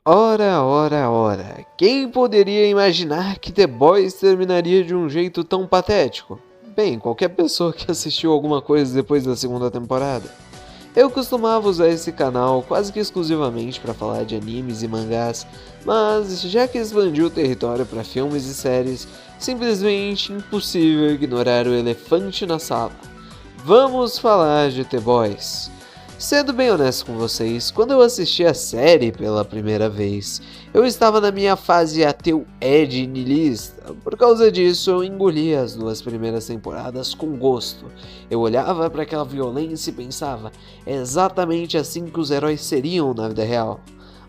Ora, quem poderia imaginar que The Boys terminaria de um jeito tão patético? Bem, qualquer pessoa que assistiu alguma coisa depois da segunda temporada. Eu costumava usar esse canal quase que exclusivamente para falar de animes e mangás, mas já que expandiu o território para filmes e séries, simplesmente impossível ignorar o elefante na sala. Vamos falar de The Boys. Sendo bem honesto com vocês, quando eu assisti a série pela primeira vez, eu estava na minha fase ateu Ed niilista. Por causa disso, eu engoli as duas primeiras temporadas com gosto. Eu olhava para aquela violência e pensava, é exatamente assim que os heróis seriam na vida real.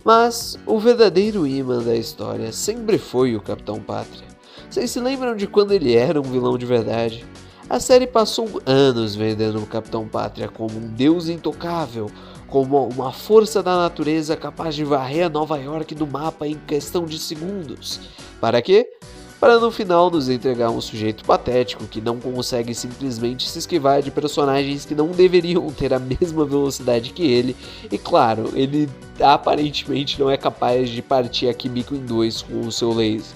Mas o verdadeiro imã da história sempre foi o Capitão Pátria. Vocês se lembram de quando ele era um vilão de verdade? A série passou anos vendendo o Capitão Pátria como um deus intocável, como uma força da natureza capaz de varrer Nova York do mapa em questão de segundos. Para quê? Para no final nos entregar um sujeito patético que não consegue simplesmente se esquivar de personagens que não deveriam ter a mesma velocidade que ele, e claro, ele aparentemente não é capaz de partir a Kimiko em dois com o seu laser.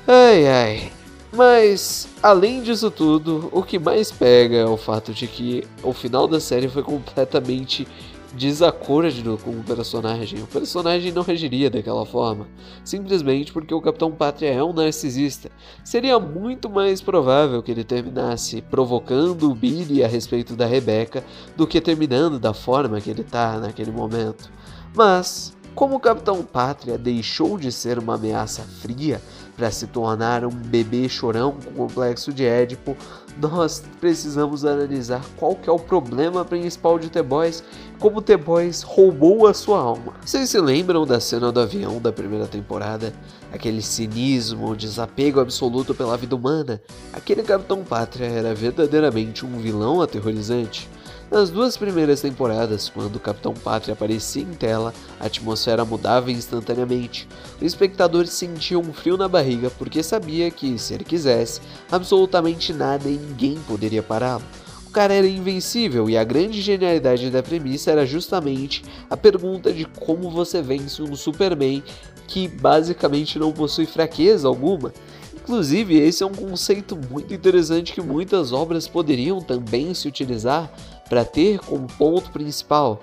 Ai. Mas, além disso tudo, o que mais pega é o fato de que o final da série foi completamente desacordo com o personagem. O personagem não reagiria daquela forma, simplesmente porque o Capitão Pátria é um narcisista. Seria muito mais provável que ele terminasse provocando o Billy a respeito da Rebecca do que terminando da forma que ele tá naquele momento. Mas, como o Capitão Pátria deixou de ser uma ameaça fria para se tornar um bebê chorão com complexo de Édipo, nós precisamos analisar qual que é o problema principal de The Boys, como The Boys roubou a sua alma. Vocês se lembram da cena do avião da primeira temporada? Aquele cinismo, desapego absoluto pela vida humana? Aquele Capitão Pátria era verdadeiramente um vilão aterrorizante. Nas duas primeiras temporadas, quando o Capitão Pátria aparecia em tela, a atmosfera mudava instantaneamente. O espectador sentia um frio na barriga porque sabia que, se ele quisesse, absolutamente nada e ninguém poderia pará-lo. O cara era invencível e a grande genialidade da premissa era justamente a pergunta de como você vence um Superman que basicamente não possui fraqueza alguma. Inclusive, esse é um conceito muito interessante que muitas obras poderiam também se utilizar para ter como ponto principal.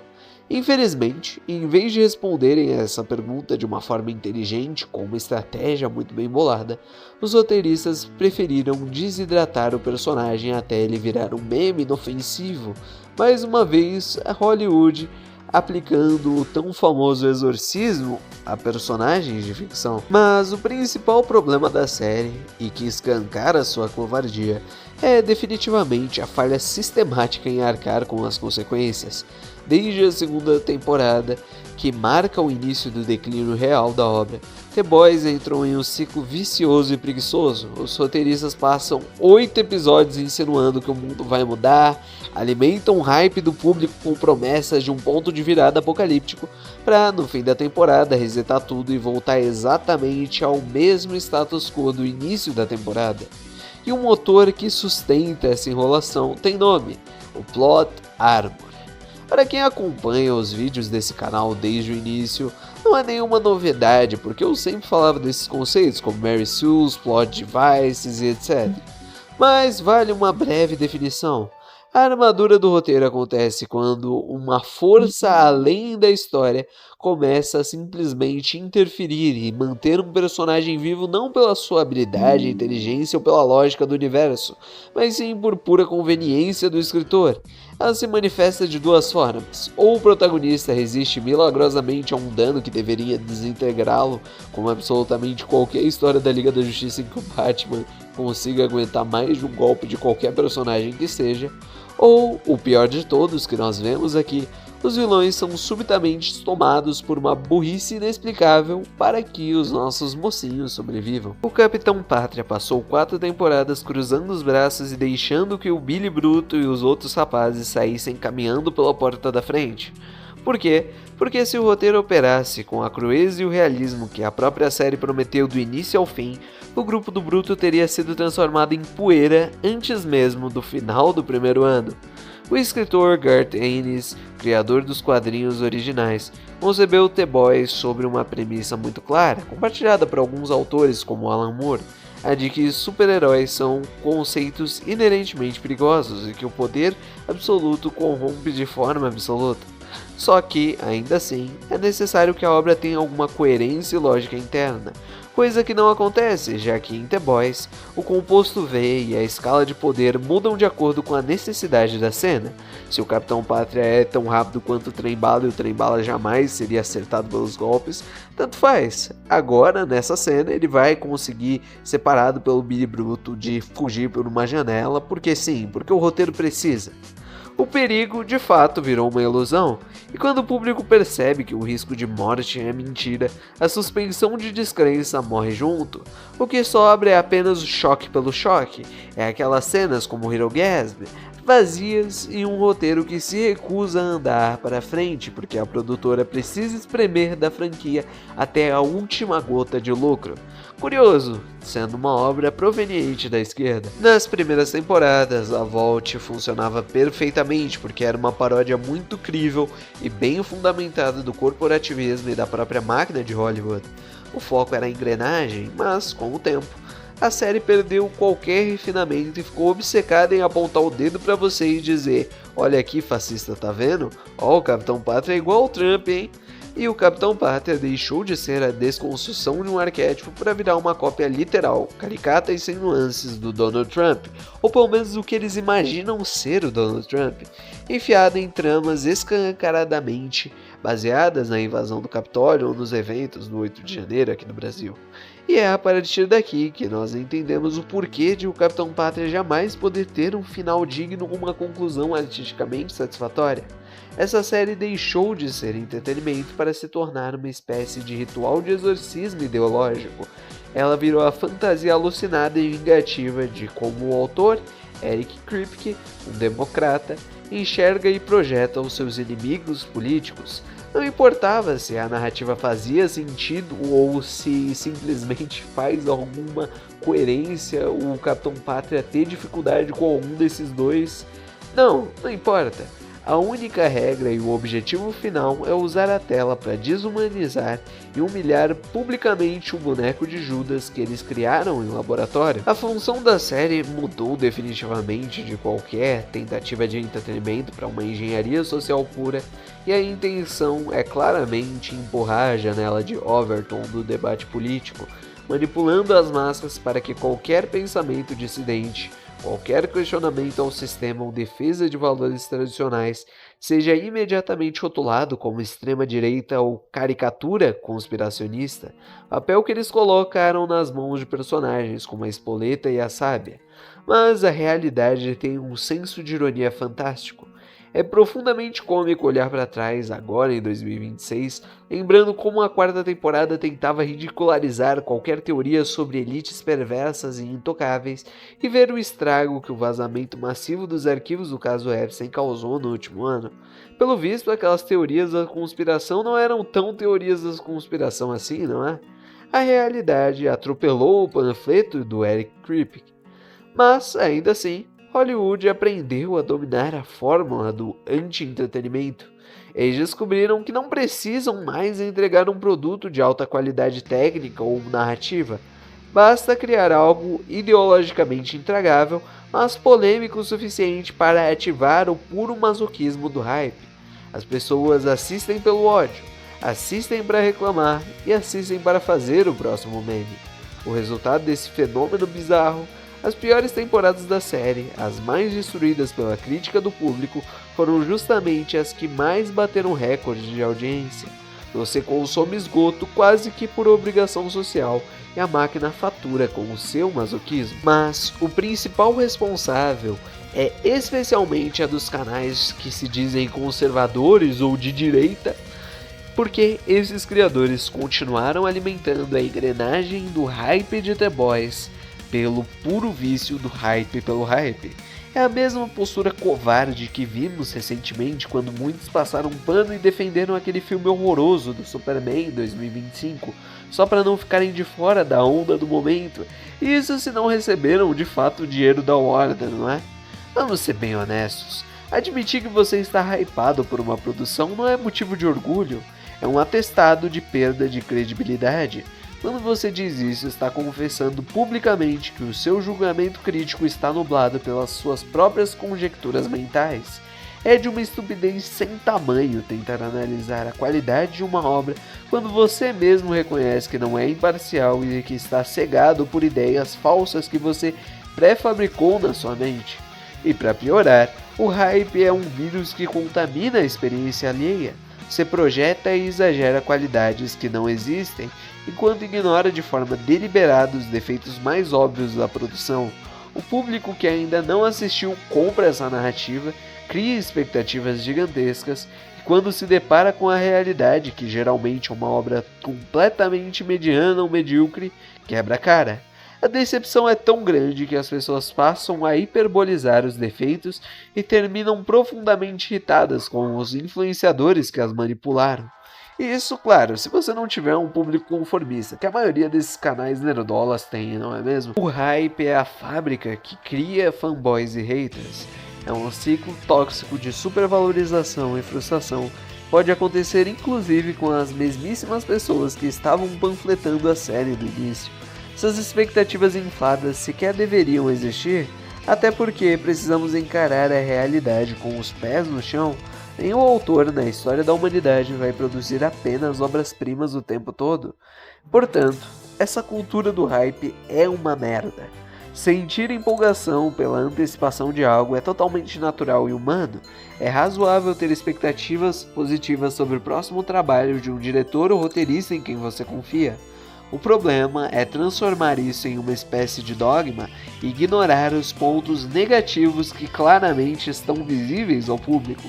Infelizmente, em vez de responderem a essa pergunta de uma forma inteligente, com uma estratégia muito bem bolada, os roteiristas preferiram desidratar o personagem até ele virar um meme inofensivo. Mais uma vez, a Hollywood aplicando o tão famoso exorcismo a personagens de ficção. Mas o principal problema da série, e que escancara sua covardia, é definitivamente a falha sistemática em arcar com as consequências. Desde a segunda temporada, que marca o início do declínio real da obra, The Boys entrou em um ciclo vicioso e preguiçoso. Os roteiristas passam 8 episódios insinuando que o mundo vai mudar, alimentam o hype do público com promessas de um ponto de virada apocalíptico, para no fim da temporada resetar tudo e voltar exatamente ao mesmo status quo do início da temporada. E o motor que sustenta essa enrolação tem nome: o Plot Armor. Para quem acompanha os vídeos desse canal desde o início, não é nenhuma novidade, porque eu sempre falava desses conceitos como Mary Sue's, Plot Devices e etc. Mas vale uma breve definição. A armadura do roteiro acontece quando uma força além da história começa a simplesmente interferir e manter um personagem vivo não pela sua habilidade, inteligência ou pela lógica do universo, mas sim por pura conveniência do escritor. Ela se manifesta de duas formas: ou o protagonista resiste milagrosamente a um dano que deveria desintegrá-lo, como absolutamente qualquer história da Liga da Justiça em que o Batman consiga aguentar mais de um golpe de qualquer personagem que seja, ou, o pior de todos que nós vemos aqui, os vilões são subitamente tomados por uma burrice inexplicável para que os nossos mocinhos sobrevivam. O Capitão Pátria passou 4 temporadas cruzando os braços e deixando que o Billy Bruto e os outros rapazes saíssem caminhando pela porta da frente. Por quê? Porque se o roteiro operasse com a crueza e o realismo que a própria série prometeu do início ao fim, o grupo do Bruto teria sido transformado em poeira antes mesmo do final do primeiro ano. O escritor Garth Ennis, criador dos quadrinhos originais, concebeu The Boys sobre uma premissa muito clara, compartilhada por alguns autores como Alan Moore, a de que super-heróis são conceitos inerentemente perigosos e que o poder absoluto corrompe de forma absoluta. Só que, ainda assim, é necessário que a obra tenha alguma coerência e lógica interna, coisa que não acontece, já que em The Boys, o composto V e a escala de poder mudam de acordo com a necessidade da cena. Se o Capitão Pátria é tão rápido quanto o Trem-Bala e o Trem-Bala jamais seria acertado pelos golpes, tanto faz. Agora, nessa cena, ele vai conseguir, separado pelo Billy Bruto, de fugir por uma janela, porque sim, porque o roteiro precisa. O perigo, de fato, virou uma ilusão, e quando o público percebe que o risco de morte é mentira, a suspensão de descrença morre junto. O que sobra é apenas o choque pelo choque, é aquelas cenas como Hero Gasm, vazias e um roteiro que se recusa a andar para frente porque a produtora precisa espremer da franquia até a última gota de lucro. Curioso, sendo uma obra proveniente da esquerda. Nas primeiras temporadas, a Vault funcionava perfeitamente porque era uma paródia muito crível e bem fundamentada do corporativismo e da própria máquina de Hollywood. O foco era a engrenagem, mas, com o tempo, a série perdeu qualquer refinamento e ficou obcecada em apontar o dedo pra você e dizer: olha aqui, fascista, tá vendo? Ó, o Capitão Pátria é igual ao Trump, hein? E o Capitão Pátria deixou de ser a desconstrução de um arquétipo para virar uma cópia literal, caricata e sem nuances do Donald Trump, ou pelo menos o que eles imaginam ser o Donald Trump, enfiada em tramas escancaradamente baseadas na invasão do Capitólio ou nos eventos do 8 de janeiro aqui no Brasil. E é a partir daqui que nós entendemos o porquê de o Capitão Pátria jamais poder ter um final digno ou uma conclusão artisticamente satisfatória. Essa série deixou de ser entretenimento para se tornar uma espécie de ritual de exorcismo ideológico. Ela virou a fantasia alucinada e vingativa de como o autor, Eric Kripke, um democrata, enxerga e projeta os seus inimigos políticos. Não importava se a narrativa fazia sentido ou se simplesmente faz alguma coerência o Capitão Pátria ter dificuldade com algum desses dois. Não importa. A única regra e o objetivo final é usar a tela para desumanizar e humilhar publicamente o boneco de Judas que eles criaram em laboratório. A função da série mudou definitivamente de qualquer tentativa de entretenimento para uma engenharia social pura, e a intenção é claramente empurrar a janela de Overton do debate político, manipulando as massas para que qualquer pensamento dissidente, qualquer questionamento ao sistema ou defesa de valores tradicionais seja imediatamente rotulado como extrema-direita ou caricatura conspiracionista, papel que eles colocaram nas mãos de personagens como a Espoleta e a Sábia. Mas a realidade tem um senso de ironia fantástico. É profundamente cômico olhar para trás, agora em 2026, lembrando como a quarta temporada tentava ridicularizar qualquer teoria sobre elites perversas e intocáveis e ver o estrago que o vazamento massivo dos arquivos do caso Epstein causou no último ano. Pelo visto, aquelas teorias da conspiração não eram tão teorias da conspiração assim, não é? A realidade atropelou o panfleto do Eric Kripke. Mas, ainda assim, Hollywood aprendeu a dominar a fórmula do anti-entretenimento. Eles descobriram que não precisam mais entregar um produto de alta qualidade técnica ou narrativa. Basta criar algo ideologicamente intragável, mas polêmico o suficiente para ativar o puro masoquismo do hype. As pessoas assistem pelo ódio, assistem para reclamar e assistem para fazer o próximo meme. O resultado desse fenômeno bizarro: as piores temporadas da série, as mais destruídas pela crítica do público, foram justamente as que mais bateram recordes de audiência. Você consome esgoto quase que por obrigação social e a máquina fatura com o seu masoquismo. Mas o principal responsável é especialmente a dos canais que se dizem conservadores ou de direita, porque esses criadores continuaram alimentando a engrenagem do hype de The Boys pelo puro vício do hype pelo hype. É a mesma postura covarde que vimos recentemente quando muitos passaram pano e defenderam aquele filme horroroso do Superman 2025, só para não ficarem de fora da onda do momento. Isso se não receberam de fato o dinheiro da Warner, não é? Vamos ser bem honestos. Admitir que você está hypado por uma produção não é motivo de orgulho, é um atestado de perda de credibilidade. Quando você diz isso, está confessando publicamente que o seu julgamento crítico está nublado pelas suas próprias conjecturas mentais. É de uma estupidez sem tamanho tentar analisar a qualidade de uma obra quando você mesmo reconhece que não é imparcial e que está cegado por ideias falsas que você pré-fabricou na sua mente. E para piorar, o hype é um vírus que contamina a experiência alheia. Você projeta e exagera qualidades que não existem, enquanto ignora de forma deliberada os defeitos mais óbvios da produção. O público que ainda não assistiu compra essa narrativa, cria expectativas gigantescas e quando se depara com a realidade, que geralmente é uma obra completamente mediana ou medíocre, quebra a cara. A decepção é tão grande que as pessoas passam a hiperbolizar os defeitos e terminam profundamente irritadas com os influenciadores que as manipularam. E isso, claro, se você não tiver um público conformista, que a maioria desses canais nerdolas tem, não é mesmo? O hype é a fábrica que cria fanboys e haters. É um ciclo tóxico de supervalorização e frustração. Pode acontecer inclusive com as mesmíssimas pessoas que estavam panfletando a série no início. Essas expectativas infladas sequer deveriam existir, até porque precisamos encarar a realidade com os pés no chão. Nenhum autor na história da humanidade vai produzir apenas obras-primas o tempo todo. Portanto, essa cultura do hype é uma merda. Sentir empolgação pela antecipação de algo é totalmente natural e humano. É razoável ter expectativas positivas sobre o próximo trabalho de um diretor ou roteirista em quem você confia. O problema é transformar isso em uma espécie de dogma e ignorar os pontos negativos que claramente estão visíveis ao público.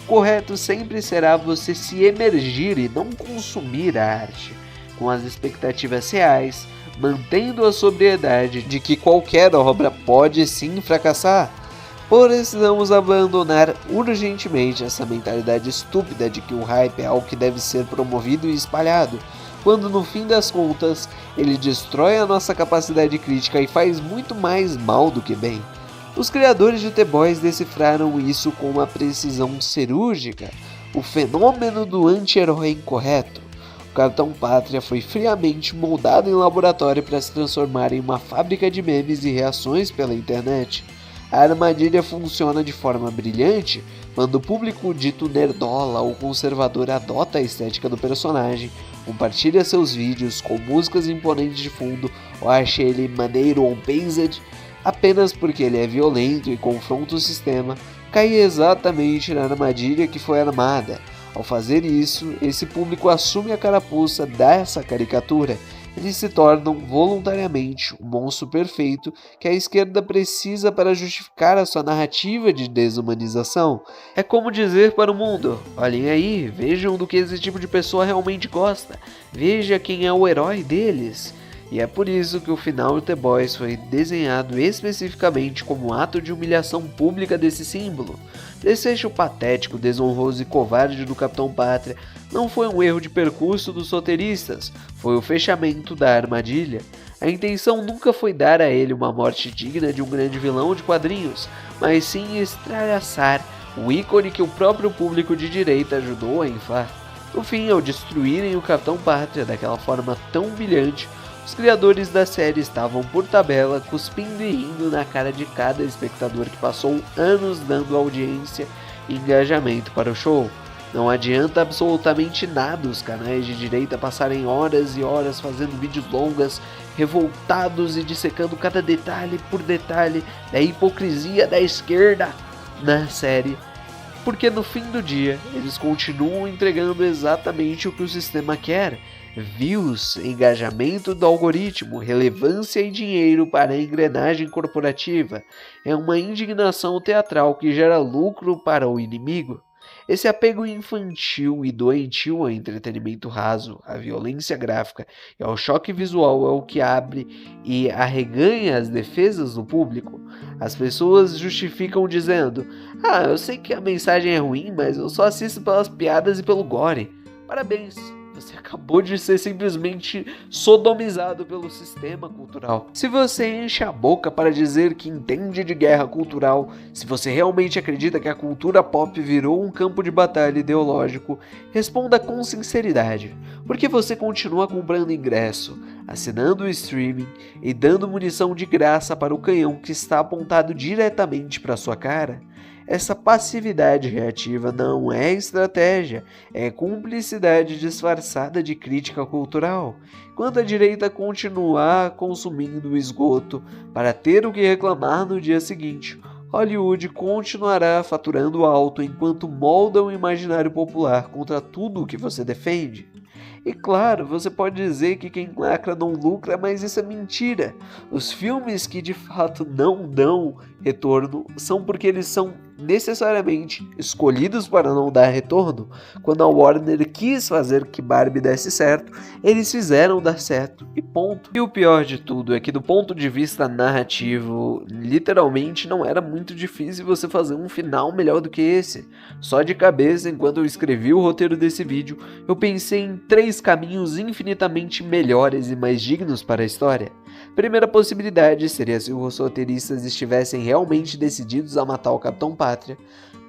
O correto sempre será você se emergir e não consumir a arte, com as expectativas reais, mantendo a sobriedade de que qualquer obra pode sim fracassar. Precisamos abandonar urgentemente essa mentalidade estúpida de que o hype é algo que deve ser promovido e espalhado, quando no fim das contas ele destrói a nossa capacidade crítica e faz muito mais mal do que bem. Os criadores de The Boys decifraram isso com uma precisão cirúrgica, o fenômeno do anti-herói incorreto. O Capitão Pátria foi friamente moldado em laboratório para se transformar em uma fábrica de memes e reações pela internet. A armadilha funciona de forma brilhante quando o público dito nerdola ou conservador adota a estética do personagem, compartilha seus vídeos com músicas imponentes de fundo ou acha ele maneiro ou paced apenas porque ele é violento e confronta o sistema, cai exatamente na armadilha que foi armada. Ao fazer isso, esse público assume a carapuça dessa caricatura. Eles se tornam voluntariamente o monstro perfeito que a esquerda precisa para justificar a sua narrativa de desumanização. É como dizer para o mundo: olhem aí, vejam do que esse tipo de pessoa realmente gosta, veja quem é o herói deles. E é por isso que o final de The Boys foi desenhado especificamente como um ato de humilhação pública desse símbolo. Desejo patético, desonroso e covarde do Capitão Pátria não foi um erro de percurso dos roteiristas, foi o fechamento da armadilha. A intenção nunca foi dar a ele uma morte digna de um grande vilão de quadrinhos, mas sim estralhaçar o ícone que o próprio público de direita ajudou a inflar. No fim, ao destruírem o Capitão Pátria daquela forma tão humilhante, os criadores da série estavam por tabela cuspindo e rindo na cara de cada espectador que passou anos dando audiência e engajamento para o show. Não adianta absolutamente nada os canais de direita passarem horas e horas fazendo vídeos longas, revoltados e dissecando cada detalhe por detalhe da hipocrisia da esquerda na série, porque no fim do dia eles continuam entregando exatamente o que o sistema quer: views, engajamento do algoritmo, relevância e dinheiro para a engrenagem corporativa. É uma indignação teatral que gera lucro para o inimigo. Esse apego infantil e doentio ao entretenimento raso, à violência gráfica e ao choque visual é o que abre e arreganha as defesas do público. As pessoas justificam dizendo: eu sei que a mensagem é ruim, mas eu só assisto pelas piadas e pelo gore. Parabéns, Você acabou de ser simplesmente sodomizado pelo sistema cultural. Se você enche a boca para dizer que entende de guerra cultural, se você realmente acredita que a cultura pop virou um campo de batalha ideológico, responda com sinceridade. Por que você continua comprando ingresso, assinando o streaming e dando munição de graça para o canhão que está apontado diretamente para sua cara? Essa passividade reativa não é estratégia, é cumplicidade disfarçada de crítica cultural. Enquanto a direita continuar consumindo o esgoto para ter o que reclamar no dia seguinte, Hollywood continuará faturando alto enquanto molda o imaginário popular contra tudo o que você defende. E claro, você pode dizer que quem lacra não lucra, mas isso é mentira. Os filmes que de fato não dão retorno são porque eles são necessariamente escolhidos para não dar retorno. Quando a Warner quis fazer que Barbie desse certo, eles fizeram dar certo e ponto. E o pior de tudo é que do ponto de vista narrativo, literalmente não era muito difícil você fazer um final melhor do que esse. Só de cabeça, enquanto eu escrevi o roteiro desse vídeo, eu pensei em 3 caminhos infinitamente melhores e mais dignos para a história. Primeira possibilidade seria se os roteiristas estivessem realmente decididos a matar o Capitão Pátria.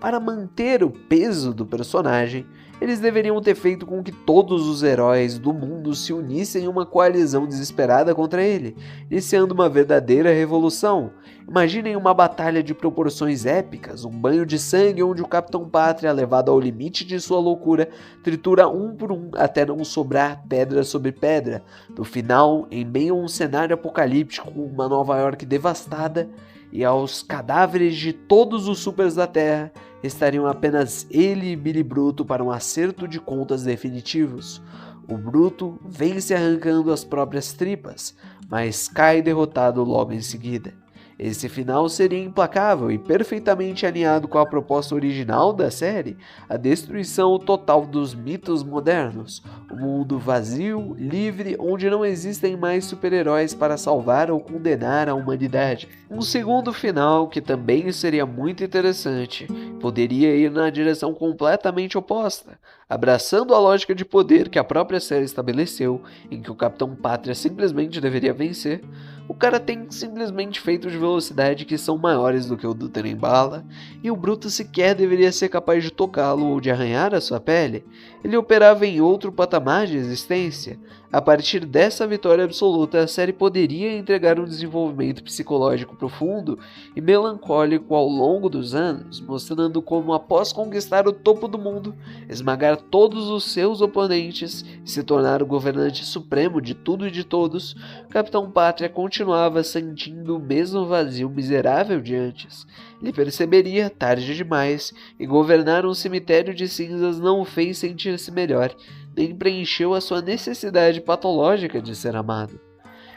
Para manter o peso do personagem, eles deveriam ter feito com que todos os heróis do mundo se unissem em uma coalizão desesperada contra ele, iniciando uma verdadeira revolução. Imaginem uma batalha de proporções épicas, um banho de sangue onde o Capitão Pátria, levado ao limite de sua loucura, tritura um por um até não sobrar pedra sobre pedra. No final, em meio a um cenário apocalíptico, uma Nova York devastada, e aos cadáveres de todos os supers da Terra, restariam apenas ele e Billy Bruto para um acerto de contas definitivos. O Bruto vence arrancando as próprias tripas, mas cai derrotado logo em seguida. Esse final seria implacável e perfeitamente alinhado com a proposta original da série, a destruição total dos mitos modernos, um mundo vazio, livre, onde não existem mais super-heróis para salvar ou condenar a humanidade. Um segundo final, que também seria muito interessante, poderia ir na direção completamente oposta, abraçando a lógica de poder que a própria série estabeleceu, em que o Capitão Pátria simplesmente deveria vencer. O cara tem simplesmente feitos de velocidade que são maiores do que o do trem-bala, e o Bruto sequer deveria ser capaz de tocá-lo ou de arranhar a sua pele. Ele operava em outro patamar de existência. A partir dessa vitória absoluta, a série poderia entregar um desenvolvimento psicológico profundo e melancólico ao longo dos anos, mostrando como, após conquistar o topo do mundo, esmagar todos os seus oponentes e se tornar o governante supremo de tudo e de todos, Capitão Pátria continuava sentindo o mesmo vazio miserável de antes. Ele perceberia, tarde demais, e governar um cemitério de cinzas não o fez sentir-se melhor, nem preencheu a sua necessidade patológica de ser amado.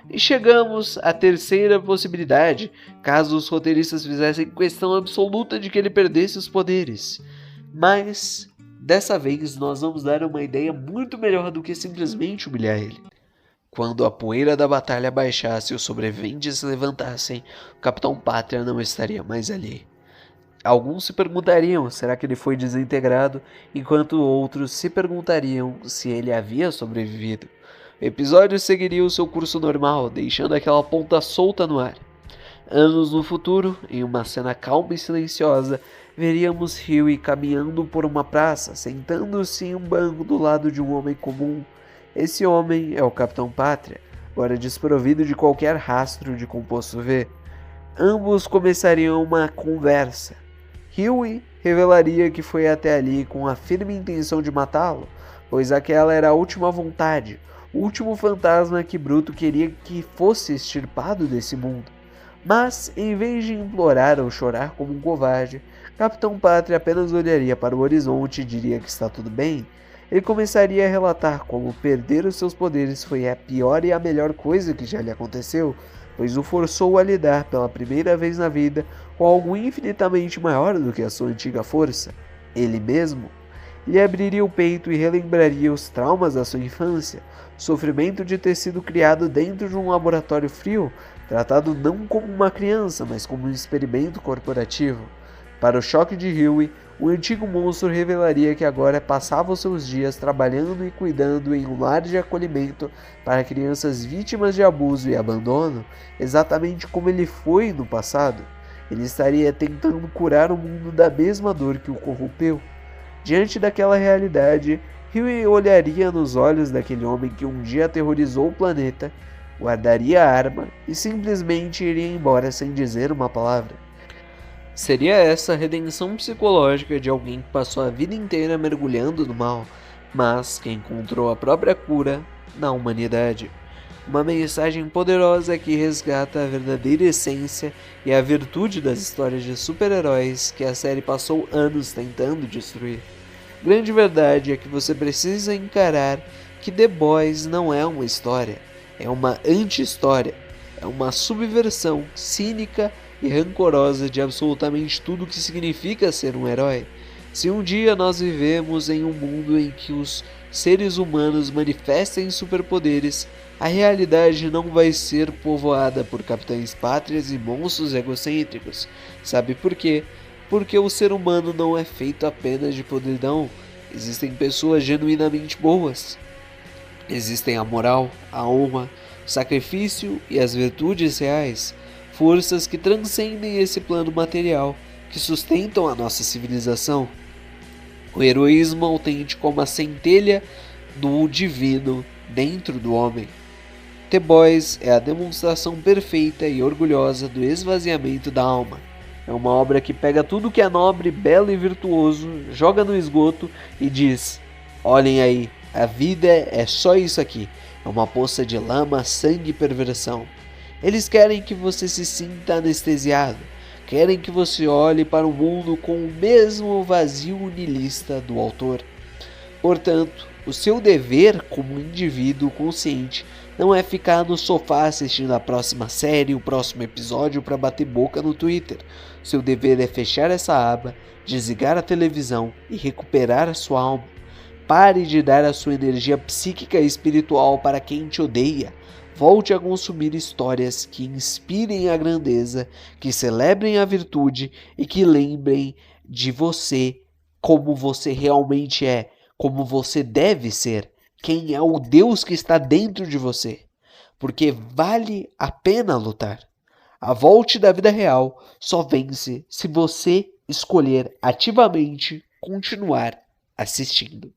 E chegamos à terceira possibilidade, caso os roteiristas fizessem questão absoluta de que ele perdesse os poderes. Mas, dessa vez, nós vamos dar uma ideia muito melhor do que simplesmente humilhar ele. Quando a poeira da batalha baixasse e os sobreviventes se levantassem, o Capitão Pátria não estaria mais ali. Alguns se perguntariam, será que ele foi desintegrado, enquanto outros se perguntariam se ele havia sobrevivido. O episódio seguiria o seu curso normal, deixando aquela ponta solta no ar. Anos no futuro, em uma cena calma e silenciosa, veríamos Huey caminhando por uma praça, sentando-se em um banco do lado de um homem comum. Esse homem é o Capitão Pátria, agora desprovido de qualquer rastro de composto V. Ambos começariam uma conversa. Huey revelaria que foi até ali com a firme intenção de matá-lo, pois aquela era a última vontade, o último fantasma que Bruto queria que fosse extirpado desse mundo. Mas, em vez de implorar ou chorar como um covarde, Capitão Pátria apenas olharia para o horizonte e diria que está tudo bem. Ele começaria a relatar como perder os seus poderes foi a pior e a melhor coisa que já lhe aconteceu, pois o forçou a lidar pela primeira vez na vida com algo infinitamente maior do que a sua antiga força, ele mesmo. Lhe abriria o peito e relembraria os traumas da sua infância, o sofrimento de ter sido criado dentro de um laboratório frio, tratado não como uma criança, mas como um experimento corporativo. Para o choque de Huey, O antigo monstro revelaria que agora passava os seus dias trabalhando e cuidando em um lar de acolhimento para crianças vítimas de abuso e abandono, exatamente como ele foi no passado. Ele estaria tentando curar o mundo da mesma dor que o corrompeu. Diante daquela realidade, Huey olharia nos olhos daquele homem que um dia aterrorizou o planeta, guardaria a arma e simplesmente iria embora sem dizer uma palavra. Seria essa a redenção psicológica de alguém que passou a vida inteira mergulhando no mal, mas que encontrou a própria cura na humanidade. Uma mensagem poderosa que resgata a verdadeira essência e a virtude das histórias de super-heróis que a série passou anos tentando destruir. Grande verdade é que você precisa encarar que The Boys não é uma história, é uma anti-história, é uma subversão cínica e rancorosa de absolutamente tudo o que significa ser um herói. Se um dia nós vivemos em um mundo em que os seres humanos manifestem superpoderes, a realidade não vai ser povoada por capitães pátrias e monstros egocêntricos. Sabe por quê? Porque o ser humano não é feito apenas de podridão. Existem pessoas genuinamente boas. Existem a moral, a honra, o sacrifício e as virtudes reais, forças que transcendem esse plano material, que sustentam a nossa civilização. O heroísmo autêntico é uma centelha do divino dentro do homem. The Boys é a demonstração perfeita e orgulhosa do esvaziamento da alma. É uma obra que pega tudo que é nobre, belo e virtuoso, joga no esgoto e diz: olhem aí, a vida é só isso aqui, é uma poça de lama, sangue e perversão. Eles querem que você se sinta anestesiado, querem que você olhe para o mundo com o mesmo vazio niilista do autor. Portanto, o seu dever como indivíduo consciente não é ficar no sofá assistindo a próxima série, o próximo episódio para bater boca no Twitter. Seu dever é fechar essa aba, desligar a televisão e recuperar a sua alma. Pare de dar a sua energia psíquica e espiritual para quem te odeia. Volte a consumir histórias que inspirem a grandeza, que celebrem a virtude e que lembrem de você como você realmente é, como você deve ser, quem é o Deus que está dentro de você. Porque vale a pena lutar. A Volte da vida real só vence se você escolher ativamente continuar assistindo.